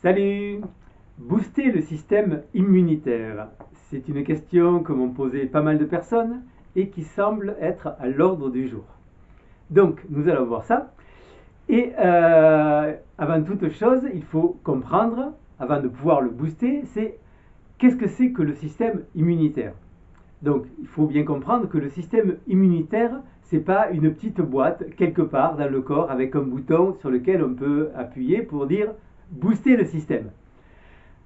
Salut! Booster le système immunitaire, c'est une question que m'ont posé pas mal de personnes et qui semble être à l'ordre du jour. Donc, nous allons voir ça. Et avant toute chose, il faut comprendre, avant de pouvoir le booster, c'est qu'est-ce que c'est que le système immunitaire. Donc, il faut bien comprendre que le système immunitaire, c'est pas une petite boîte quelque part dans le corps avec un bouton sur lequel on peut appuyer pour dire booster le système.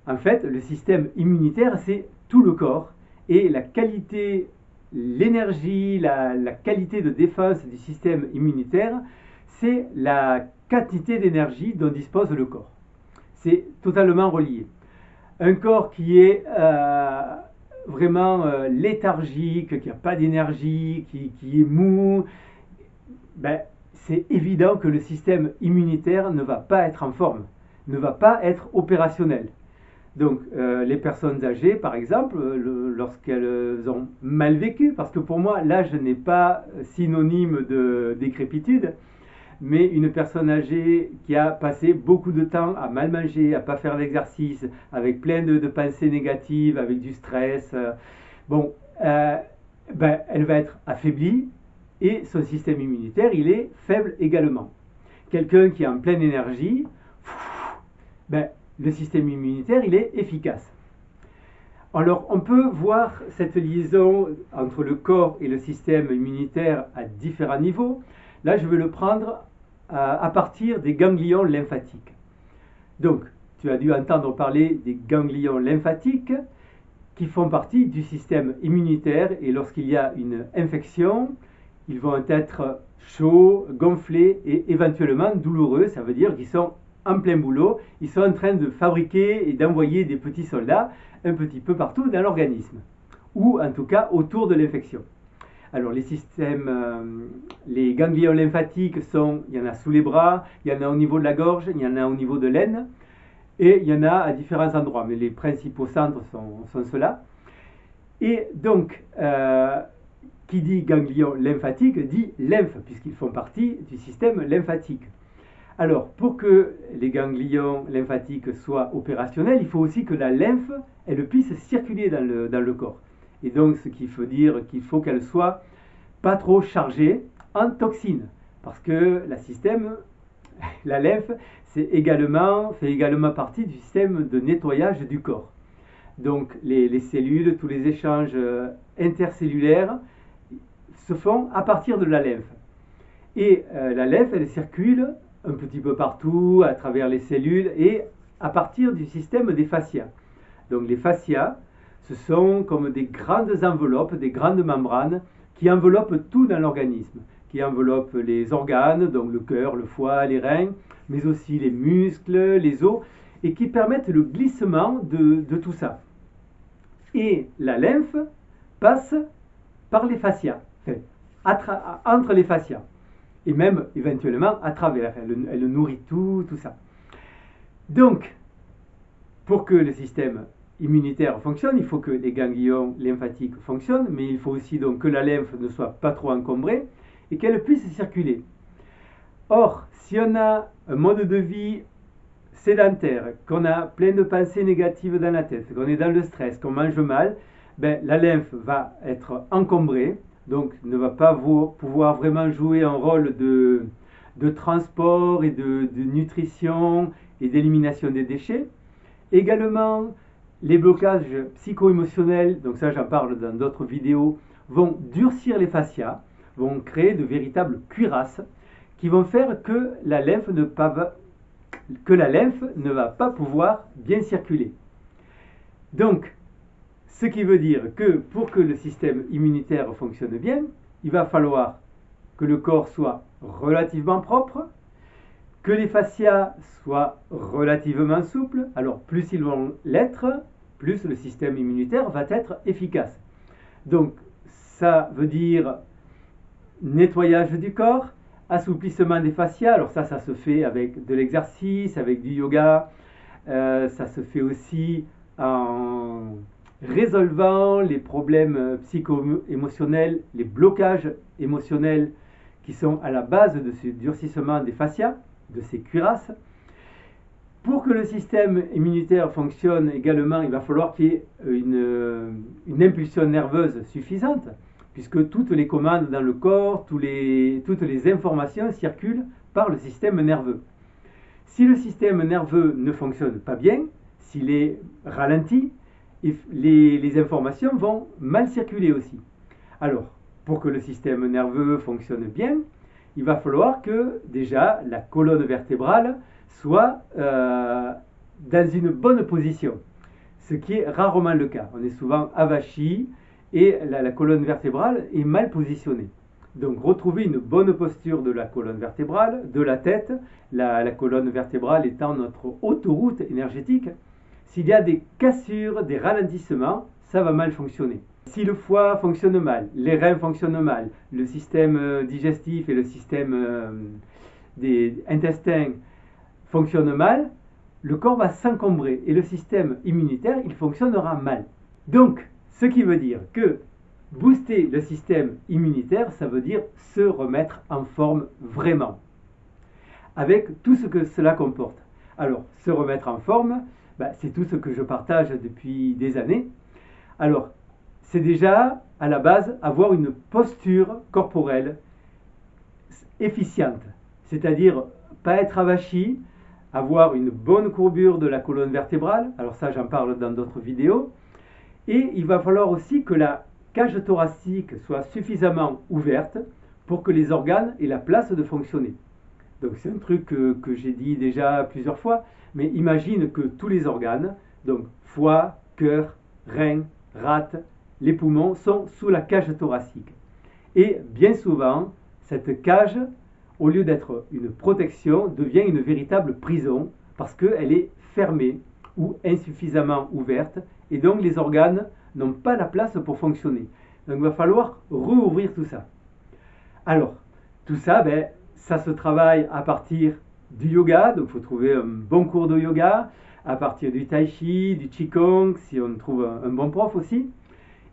En fait, le système immunitaire, c'est tout le corps et la qualité, l'énergie, la qualité de défense du système immunitaire, c'est la quantité d'énergie dont dispose le corps. C'est totalement relié. Un corps qui est vraiment léthargique, qui n'a pas d'énergie, qui est mou, ben, c'est évident que le système immunitaire ne va pas être en forme, ne va pas être opérationnel. Donc les personnes âgées, par exemple, lorsqu'elles ont mal vécu, parce que pour moi, l'âge n'est pas synonyme de décrépitude, mais une personne âgée qui a passé beaucoup de temps à mal manger, à pas faire d'exercice, avec plein de pensées négatives, avec du stress, elle va être affaiblie et son système immunitaire, il est faible également. Quelqu'un qui est en pleine énergie, le système immunitaire, il est efficace. Alors, on peut voir cette liaison entre le corps et le système immunitaire à différents niveaux. Là, je vais le prendre à partir des ganglions lymphatiques. Donc, tu as dû entendre parler des ganglions lymphatiques qui font partie du système immunitaire et lorsqu'il y a une infection, ils vont être chauds, gonflés et éventuellement douloureux. Ça veut dire qu'ils sont en plein boulot, ils sont en train de fabriquer et d'envoyer des petits soldats un petit peu partout dans l'organisme, ou en tout cas autour de l'infection. Alors les ganglions lymphatiques il y en a sous les bras, il y en a au niveau de la gorge, il y en a au niveau de l'aine, et il y en a à différents endroits, mais les principaux centres sont ceux-là. Et donc, qui dit ganglion lymphatique dit lymphe, puisqu'ils font partie du système lymphatique. Alors, pour que les ganglions lymphatiques soient opérationnels, il faut aussi que la lymphe, elle puisse circuler dans le corps. Et donc, ce qui veut dire qu'il faut qu'elle soit pas trop chargée en toxines. Parce que la lymphe, fait également partie du système de nettoyage du corps. Donc, les cellules, tous les échanges intercellulaires se font à partir de la lymphe. Et la lymphe, elle circule un petit peu partout, à travers les cellules et à partir du système des fascias. Donc les fascias, ce sont comme des grandes enveloppes, des grandes membranes qui enveloppent tout dans l'organisme, qui enveloppent les organes, donc le cœur, le foie, les reins, mais aussi les muscles, les os, et qui permettent le glissement de tout ça. Et la lymphe passe par les fascias, entre les fascias. Et même éventuellement à travers. Elle nourrit tout ça. Donc, pour que le système immunitaire fonctionne, il faut que les ganglions lymphatiques fonctionnent, mais il faut aussi donc que la lymphe ne soit pas trop encombrée et qu'elle puisse circuler. Or, si on a un mode de vie sédentaire, qu'on a plein de pensées négatives dans la tête, qu'on est dans le stress, qu'on mange mal, la lymphe va être encombrée, donc ne va pas pouvoir vraiment jouer un rôle de transport et de nutrition et d'élimination des déchets. Également, les blocages psycho-émotionnels, donc ça j'en parle dans d'autres vidéos, vont durcir les fascias, vont créer de véritables cuirasses qui vont faire que la lymphe ne va pas pouvoir bien circuler. Donc, ce qui veut dire que pour que le système immunitaire fonctionne bien, il va falloir que le corps soit relativement propre, que les fascias soient relativement souples. Alors plus ils vont l'être, plus le système immunitaire va être efficace. Donc ça veut dire nettoyage du corps, assouplissement des fascias. Alors ça se fait avec de l'exercice, avec du yoga. Ça se fait aussi en résolvant les problèmes psycho-émotionnels, les blocages émotionnels qui sont à la base de ce durcissement des fascias, de ces cuirasses. Pour que le système immunitaire fonctionne également, il va falloir qu'il y ait une impulsion nerveuse suffisante, puisque toutes les commandes dans le corps, toutes les informations circulent par le système nerveux. Si le système nerveux ne fonctionne pas bien, s'il est ralenti, les informations vont mal circuler aussi. Alors, pour que le système nerveux fonctionne bien, il va falloir que déjà la colonne vertébrale soit dans une bonne position, ce qui est rarement le cas. On est souvent avachi et la colonne vertébrale est mal positionnée. Donc retrouver une bonne posture de la colonne vertébrale, de la tête, la colonne vertébrale étant notre autoroute énergétique. S'il y a des cassures, des ralentissements, ça va mal fonctionner. Si le foie fonctionne mal, les reins fonctionnent mal, le système digestif et le système des intestins fonctionnent mal, le corps va s'encombrer et le système immunitaire, il fonctionnera mal. Donc, ce qui veut dire que booster le système immunitaire, ça veut dire se remettre en forme vraiment, avec tout ce que cela comporte. Alors, se remettre en forme, c'est tout ce que je partage depuis des années. Alors, c'est déjà, à la base, avoir une posture corporelle efficiente, c'est-à-dire pas être avachi, avoir une bonne courbure de la colonne vertébrale, alors ça j'en parle dans d'autres vidéos, et il va falloir aussi que la cage thoracique soit suffisamment ouverte pour que les organes aient la place de fonctionner. Donc c'est un truc que j'ai dit déjà plusieurs fois, mais imagine que tous les organes, donc foie, cœur, reins, rate, les poumons, sont sous la cage thoracique. Et bien souvent, cette cage, au lieu d'être une protection, devient une véritable prison parce qu'elle est fermée ou insuffisamment ouverte et donc les organes n'ont pas la place pour fonctionner. Donc il va falloir rouvrir tout ça. Alors, tout ça, ça se travaille à partir du yoga, donc il faut trouver un bon cours de yoga, à partir du tai chi, du qigong, si on trouve un bon prof aussi.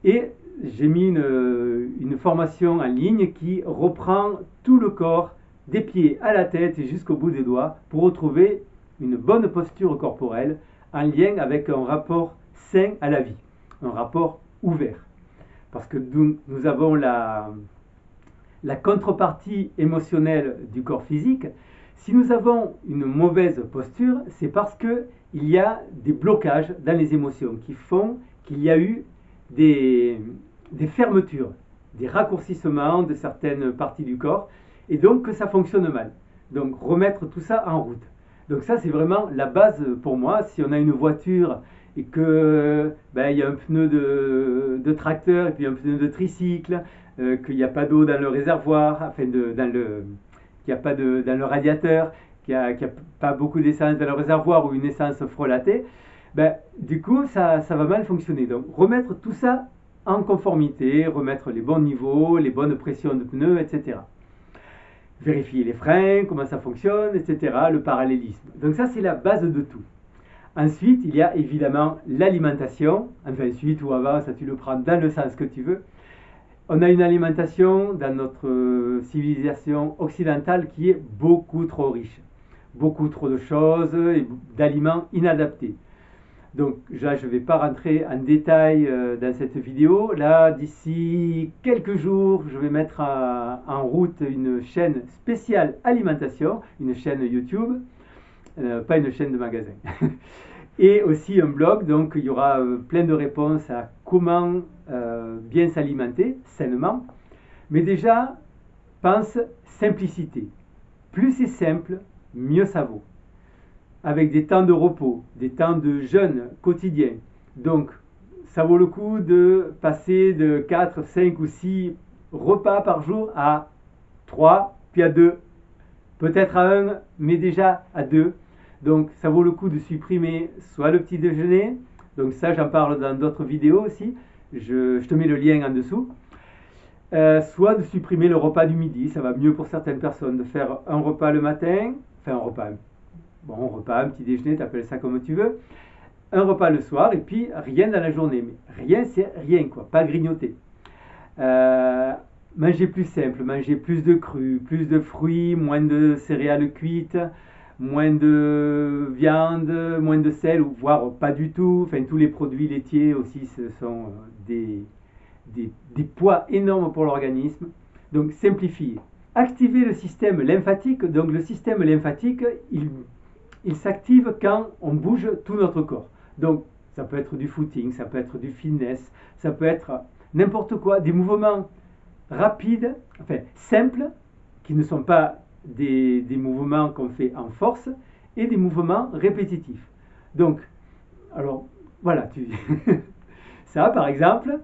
Et j'ai mis une formation en ligne qui reprend tout le corps, des pieds à la tête et jusqu'au bout des doigts, pour retrouver une bonne posture corporelle en lien avec un rapport sain à la vie, un rapport ouvert. Parce que nous avons la contrepartie émotionnelle du corps physique. Si nous avons une mauvaise posture, c'est parce qu'il y a des blocages dans les émotions qui font qu'il y a eu des fermetures, des raccourcissements de certaines parties du corps, et donc que ça fonctionne mal. Donc remettre tout ça en route. Donc ça c'est vraiment la base pour moi. Si on a une voiture et que il y a un pneu de tracteur et puis un pneu de tricycle, qu'il n'y a pas d'eau dans le réservoir, enfin qu'il n'y a pas dans le radiateur, qu'il n'y a pas beaucoup d'essence dans le réservoir ou une essence frelatée, du coup ça va mal fonctionner. Donc remettre tout ça en conformité, remettre les bons niveaux, les bonnes pressions de pneus, etc. Vérifier les freins, comment ça fonctionne, etc. Le parallélisme. Donc ça c'est la base de tout. Ensuite, il y a évidemment l'alimentation. Enfin, ensuite ou avant, ça tu le prends dans le sens que tu veux. On a une alimentation dans notre civilisation occidentale qui est beaucoup trop riche. Beaucoup trop de choses et d'aliments inadaptés. Donc là, je ne vais pas rentrer en détail dans cette vidéo. Là, d'ici quelques jours, je vais mettre en route une chaîne spéciale alimentation, une chaîne YouTube, pas une chaîne de magasin. Et aussi un blog, donc il y aura plein de réponses à comment bien s'alimenter sainement. Mais déjà, pense simplicité. Plus c'est simple, mieux ça vaut. Avec des temps de repos, des temps de jeûne quotidien. Donc, ça vaut le coup de passer de 4, 5 ou 6 repas par jour à 3, puis à 2, peut-être à 1, mais déjà à 2. Donc, ça vaut le coup de supprimer soit le petit déjeuner, donc ça j'en parle dans d'autres vidéos aussi, je te mets le lien en dessous, soit de supprimer le repas du midi, ça va mieux pour certaines personnes, de faire un repas le matin, enfin un repas, un petit déjeuner, tu appelles ça comme tu veux, un repas le soir et puis rien dans la journée, mais rien c'est rien quoi, pas grignoter. Manger plus simple, manger plus de cru, plus de fruits, moins de céréales cuites, moins de viande, moins de sel, ou voire pas du tout. Enfin, tous les produits laitiers aussi, ce sont des poids énormes pour l'organisme. Donc, simplifier. Activer le système lymphatique. Donc, le système lymphatique, il s'active quand on bouge tout notre corps. Donc, ça peut être du footing, ça peut être du fitness, ça peut être n'importe quoi, des mouvements rapides, enfin simples, qui ne sont pas des mouvements qu'on fait en force, et des mouvements répétitifs. Donc, alors, voilà, ça par exemple,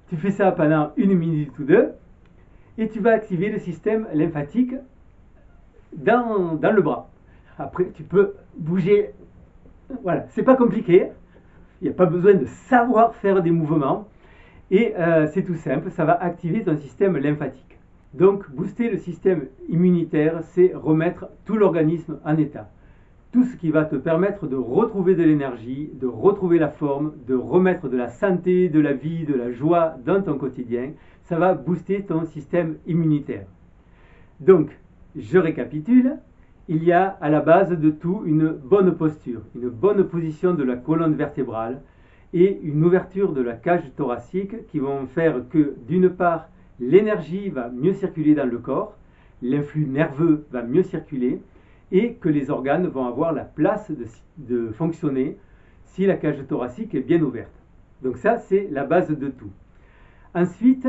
tu fais ça pendant 1 minute ou 2, et tu vas activer le système lymphatique dans le bras. Après, tu peux bouger. Voilà, c'est pas compliqué. Il n'y a pas besoin de savoir faire des mouvements. Et c'est tout simple, ça va activer ton système lymphatique. Donc, booster le système immunitaire, c'est remettre tout l'organisme en état. Tout ce qui va te permettre de retrouver de l'énergie, de retrouver la forme, de remettre de la santé, de la vie, de la joie dans ton quotidien, ça va booster ton système immunitaire. Donc, je récapitule. Il y a à la base de tout une bonne posture, une bonne position de la colonne vertébrale et une ouverture de la cage thoracique qui vont faire que, d'une part, l'énergie va mieux circuler dans le corps, l'influx nerveux va mieux circuler et que les organes vont avoir la place de fonctionner si la cage thoracique est bien ouverte. Donc ça, c'est la base de tout. Ensuite,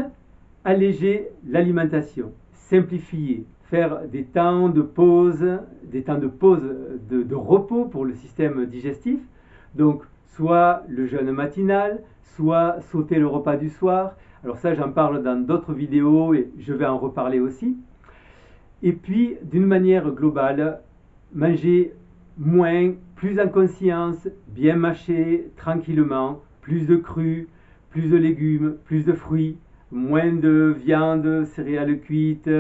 alléger l'alimentation, simplifier, faire des temps de pause, de repos pour le système digestif. Donc, soit le jeûne matinal, soit sauter le repas du soir. Alors ça, j'en parle dans d'autres vidéos et je vais en reparler aussi. Et puis, d'une manière globale, manger moins, plus en conscience, bien mâcher, tranquillement, plus de crues, plus de légumes, plus de fruits, moins de viande, céréales cuites,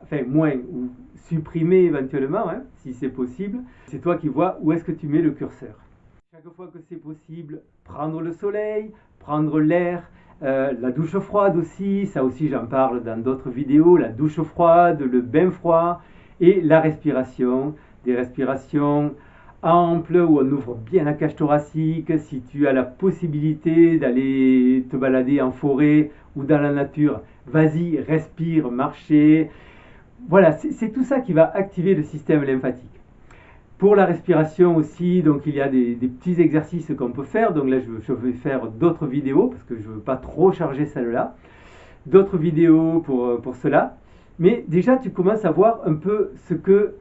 enfin moins, ou supprimer éventuellement, hein, si c'est possible. C'est toi qui vois où est-ce que tu mets le curseur. Chaque fois que c'est possible, prendre le soleil, prendre l'air, la douche froide aussi, ça aussi j'en parle dans d'autres vidéos, la douche froide, le bain froid, et la respiration, des respirations ample où on ouvre bien la cage thoracique. Si tu as la possibilité d'aller te balader en forêt ou dans la nature, vas-y, respire, marcher. Voilà, c'est tout ça qui va activer le système lymphatique. Pour la respiration aussi, donc il y a des petits exercices qu'on peut faire. Donc là, je vais faire d'autres vidéos parce que je ne veux pas trop charger celle-là. D'autres vidéos pour cela. Mais déjà, tu commences à voir un peu ce que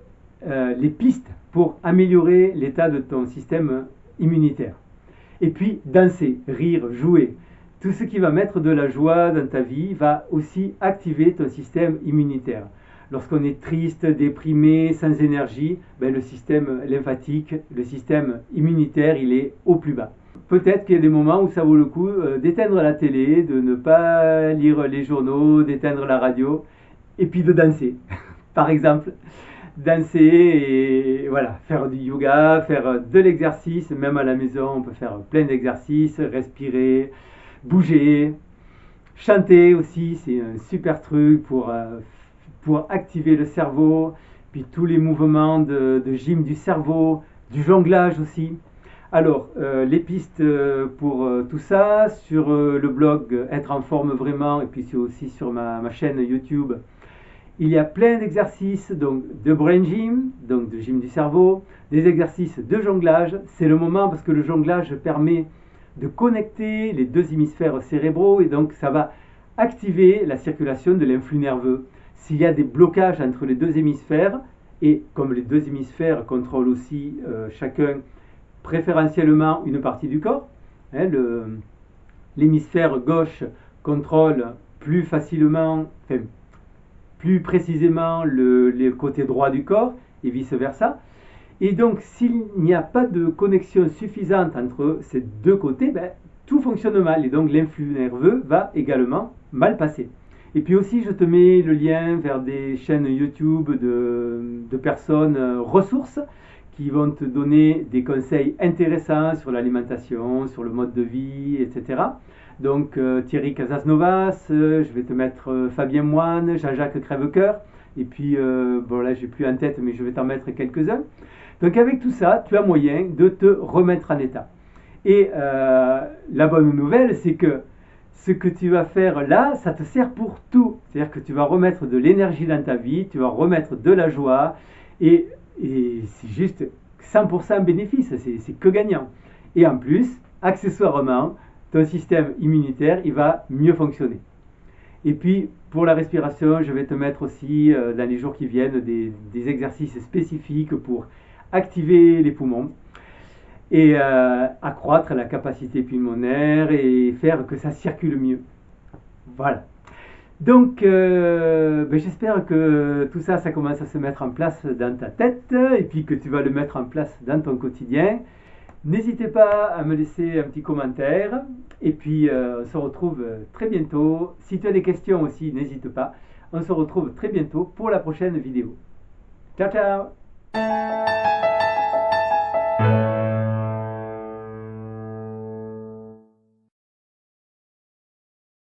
les pistes pour améliorer l'état de ton système immunitaire. Et puis, danser, rire, jouer. Tout ce qui va mettre de la joie dans ta vie va aussi activer ton système immunitaire. Lorsqu'on est triste, déprimé, sans énergie, le système lymphatique, le système immunitaire, il est au plus bas. Peut-être qu'il y a des moments où ça vaut le coup d'éteindre la télé, de ne pas lire les journaux, d'éteindre la radio, et puis de danser, par exemple. Danser et voilà, faire du yoga, faire de l'exercice, même à la maison, on peut faire plein d'exercices, respirer, bouger, chanter aussi, c'est un super truc pour activer le cerveau, puis tous les mouvements de gym du cerveau, du jonglage aussi. Alors, les pistes pour tout ça, sur le blog Être en forme vraiment, et puis aussi sur ma chaîne YouTube, il y a plein d'exercices donc de brain gym, donc de gym du cerveau, des exercices de jonglage. C'est le moment parce que le jonglage permet de connecter les deux hémisphères cérébraux et donc ça va activer la circulation de l'influx nerveux. S'il y a des blocages entre les deux hémisphères, et comme les deux hémisphères contrôlent aussi chacun préférentiellement une partie du corps, hein, l'hémisphère gauche contrôle plus facilement, enfin, plus précisément le côté droit du corps et vice-versa. Et donc, s'il n'y a pas de connexion suffisante entre ces deux côtés, tout fonctionne mal et donc l'influx nerveux va également mal passer. Et puis aussi, je te mets le lien vers des chaînes YouTube de personnes ressources qui vont te donner des conseils intéressants sur l'alimentation, sur le mode de vie, etc. Donc Thierry Casasnovas, je vais te mettre Fabien Moine, Jean-Jacques Crèvecoeur. Et puis, bon là, j'ai plus en tête, mais je vais t'en mettre quelques-uns. Donc avec tout ça, tu as moyen de te remettre en état. Et la bonne nouvelle, c'est que ce que tu vas faire là, ça te sert pour tout. C'est-à-dire que tu vas remettre de l'énergie dans ta vie, tu vas remettre de la joie, et c'est juste 100% bénéfice, c'est que gagnant. Et en plus, accessoirement, ton système immunitaire, il va mieux fonctionner. Et puis, pour la respiration, je vais te mettre aussi, dans les jours qui viennent, des exercices spécifiques pour activer les poumons et accroître la capacité pulmonaire et faire que ça circule mieux. Voilà. Donc, j'espère que tout ça, ça commence à se mettre en place dans ta tête et puis que tu vas le mettre en place dans ton quotidien. N'hésitez pas à me laisser un petit commentaire et puis on se retrouve très bientôt. Si tu as des questions aussi, n'hésite pas. On se retrouve très bientôt pour la prochaine vidéo. Ciao, ciao!